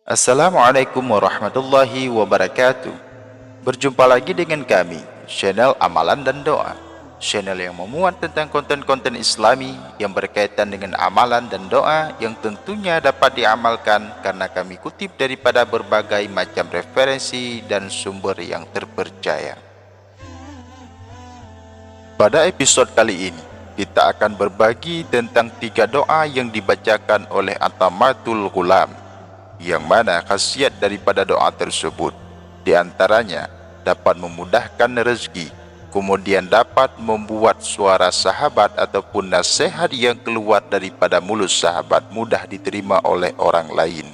Assalamualaikum warahmatullahi wabarakatuh. Berjumpa lagi dengan kami, channel Amalan dan Doa, channel yang memuat tentang konten-konten Islami yang berkaitan dengan amalan dan doa yang tentunya dapat diamalkan karena kami kutip daripada berbagai macam referensi dan sumber yang terpercaya. Pada episode kali ini, kita akan berbagi tentang 3 doa yang dibacakan oleh Atamatul Ghulam, yang mana khasiat daripada doa tersebut di antaranya dapat memudahkan rezeki, kemudian dapat membuat suara sahabat ataupun nasihat yang keluar daripada mulut sahabat mudah diterima oleh orang lain.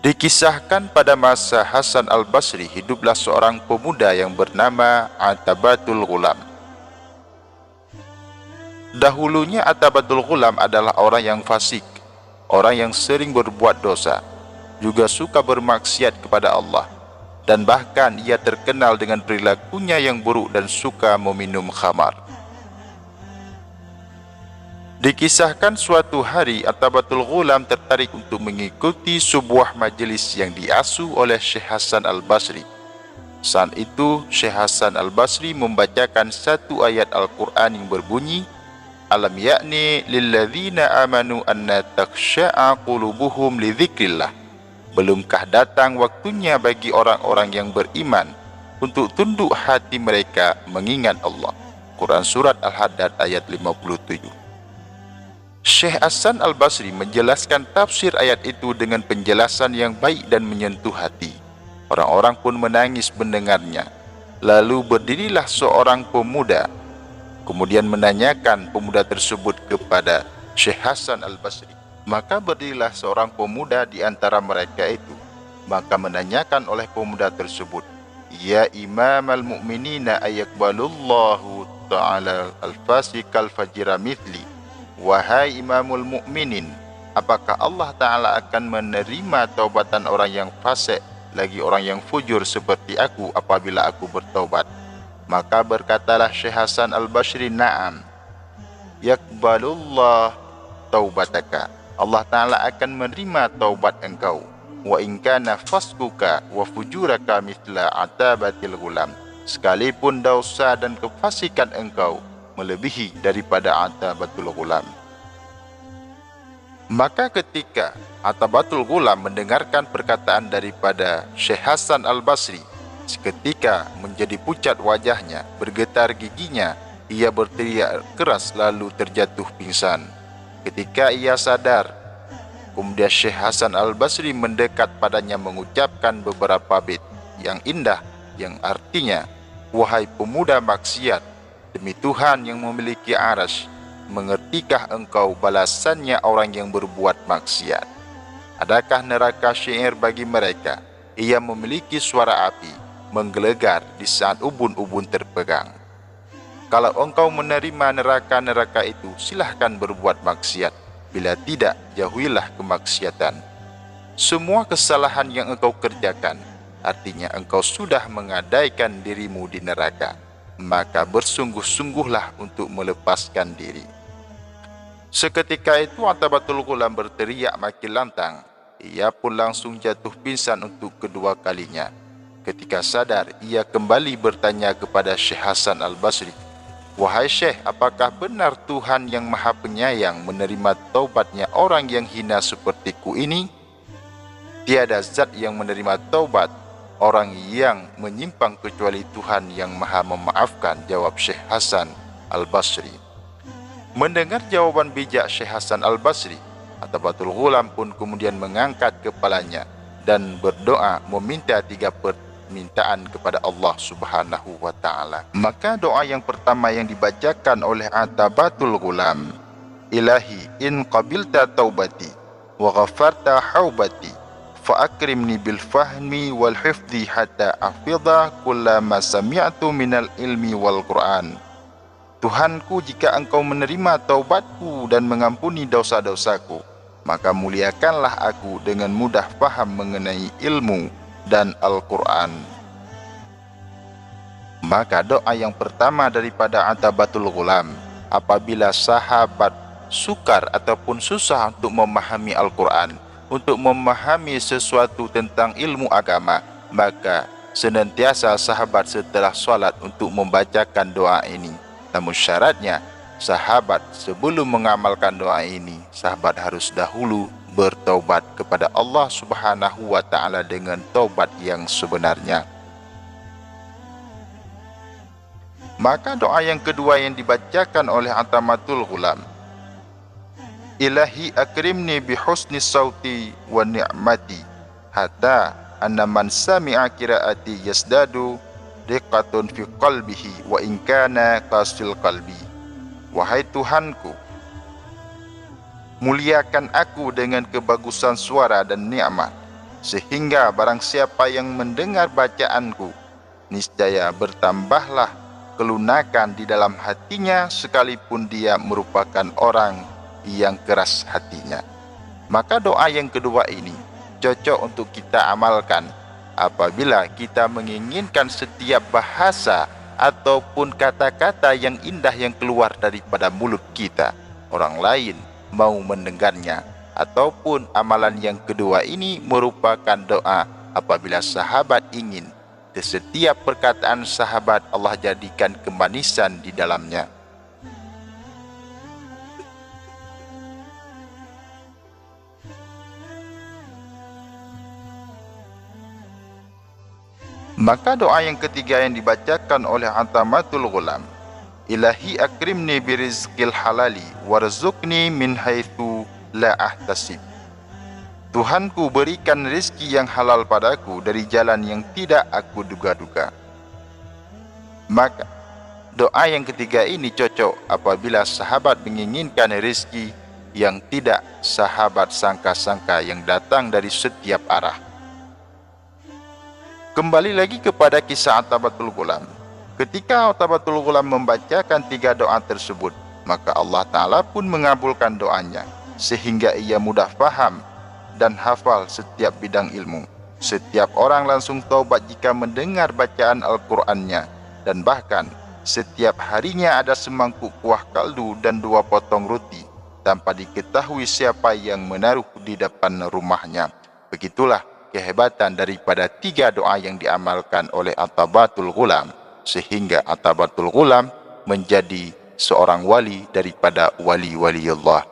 Dikisahkan pada masa Hasan Al-Basri hiduplah seorang pemuda yang bernama Atabatul Ghulam. Dahulunya Atabatul Ghulam adalah orang yang fasik, orang yang sering berbuat dosa, juga suka bermaksiat kepada Allah, dan bahkan ia terkenal dengan perilakunya yang buruk dan suka meminum khamar. Dikisahkan suatu hari Atabatul Ghulam tertarik untuk mengikuti sebuah majelis yang diasuh oleh Syekh Hasan Al-Basri. Saat itu Syekh Hasan Al-Basri membacakan satu ayat Al-Quran yang berbunyi, Alam ya'ni lilladzina amanu anna takhsha'a qulubuhum li dzikrillah. Belumkah datang waktunya bagi orang-orang yang beriman untuk tunduk hati mereka mengingat Allah. Quran Surat Al-Haddad ayat 57. Syekh Hasan Al-Basri menjelaskan tafsir ayat itu dengan penjelasan yang baik dan menyentuh hati. Orang-orang pun menangis mendengarnya. Lalu berdirilah seorang pemuda, kemudian menanyakan pemuda tersebut kepada Syekh Hasan Al-Basri. Maka berdirilah seorang pemuda di antara mereka itu, maka menanyakan oleh pemuda tersebut, Ya Imam al-Mu'minina ayakbalullahu ta'ala al-fasikal fajira mithli. Wahai Imamul Mu'minin, apakah Allah Ta'ala akan menerima taubatan orang yang fasik lagi orang yang fujur seperti aku apabila aku bertaubat? Maka berkatalah Syekh Hasan Al-Basri, Na'am, yakbalullah taubataka. Allah Ta'ala akan menerima taubat engkau. Wa in kana faskuka wa fujuraka mithla Atabatil Ghulam. Sekalipun dosa dan kefasikan engkau melebihi daripada Atabatul Ghulam. Maka ketika Atabatul Ghulam mendengarkan perkataan daripada Syekh Hasan Al-Basri, seketika menjadi pucat wajahnya, bergetar giginya, ia berteriak keras lalu terjatuh pingsan. Ketika ia sadar, kemudian Syekh Hasan Al-Basri mendekat padanya mengucapkan beberapa bait yang indah yang artinya, Wahai pemuda maksiat, demi Tuhan yang memiliki arasy, mengertikah engkau balasannya orang yang berbuat maksiat? Adakah neraka syair bagi mereka? Ia memiliki suara api menggelegar di saat ubun-ubun terpegang. Kalau engkau menerima neraka-neraka itu, silahkan berbuat maksiat. Bila tidak, jauhilah kemaksiatan. Semua kesalahan yang engkau kerjakan, artinya engkau sudah mengadaikan dirimu di neraka. Maka bersungguh-sungguhlah untuk melepaskan diri. Seketika itu Atabatul Ghulam berteriak makin lantang. Ia pun langsung jatuh pingsan untuk kedua kalinya. Ketika sadar, ia kembali bertanya kepada Syekh Hasan Al-Basri, Wahai Syekh, apakah benar Tuhan yang Maha Penyayang menerima taubatnya orang yang hina sepertiku ini? Tiada zat yang menerima taubat orang yang menyimpang kecuali Tuhan yang Maha Memaafkan, jawab Syekh Hasan Al-Basri. Mendengar jawaban bijak Syekh Hasan Al-Basri, Atabatul Ghulam pun kemudian mengangkat kepalanya dan berdoa meminta 3 permintaan kepada Allah Subhanahu wa Ta'ala. Maka doa yang pertama yang dibacakan oleh Atabatul Ghulam, Ilahi in qabilta taubati wa ghafarta haubati fa akrimni bil fahmi wal hifdhi hatta afidha kullama sami'tu minal ilmi wal Qur'an. Tuhanku, jika engkau menerima taubatku dan mengampuni dosa-dosaku, maka muliakanlah aku dengan mudah faham mengenai ilmu dan Al-Quran. Maka doa yang pertama daripada Atabatul Ghulam, apabila sahabat sukar ataupun susah untuk memahami Al-Quran, untuk memahami sesuatu tentang ilmu agama, maka senantiasa sahabat setelah sholat untuk membacakan doa ini. Namun syaratnya, sahabat sebelum mengamalkan doa ini, sahabat harus dahulu bertaubat kepada Allah Subhanahu wa Ta'ala dengan taubat yang sebenarnya. Maka doa yang kedua yang dibacakan oleh Atamatul Ghulam, Ilahi akrimni bihusni sauti wa ni'mati hatta anna man sami'a qiraati yasdadu diqqatun fi qalbihi wa in kana qasil qalbi. Wahai Tuhanku, muliakan aku dengan kebagusan suara dan nikmat, sehingga barang siapa yang mendengar bacaanku, niscaya bertambahlah kelunakan di dalam hatinya sekalipun dia merupakan orang yang keras hatinya. Maka doa yang kedua ini cocok untuk kita amalkan apabila kita menginginkan setiap bahasa ataupun kata-kata yang indah yang keluar daripada mulut kita, orang lain mau mendengarnya. Ataupun amalan yang kedua ini merupakan doa apabila sahabat ingin di setiap perkataan sahabat Allah jadikan kemanisan di dalamnya. Maka doa yang ketiga yang dibacakan oleh Atamatul Ghulam, Ilahi akrimni birizqil halali warzuqni min haitsu la ahtasib. Tuhanku, berikan rezeki yang halal padaku dari jalan yang tidak aku duga-duga. Maka doa yang ketiga ini cocok apabila sahabat menginginkan rezeki yang tidak sahabat sangka-sangka yang datang dari setiap arah. Kembali lagi kepada kisah Atamatul Ghulam. Ketika Atamatul Ghulam membacakan 3 doa tersebut, maka Allah Ta'ala pun mengabulkan doanya, sehingga ia mudah faham dan hafal setiap bidang ilmu. Setiap orang langsung taubat jika mendengar bacaan Al-Qur'annya, dan bahkan setiap harinya ada semangkuk kuah kaldu dan 2 potong roti, tanpa diketahui siapa yang menaruh di depan rumahnya. Begitulah kehebatan daripada 3 doa yang diamalkan oleh Atamatul Ghulam, sehingga Atamatul Ghulam menjadi seorang wali daripada wali-wali Allah.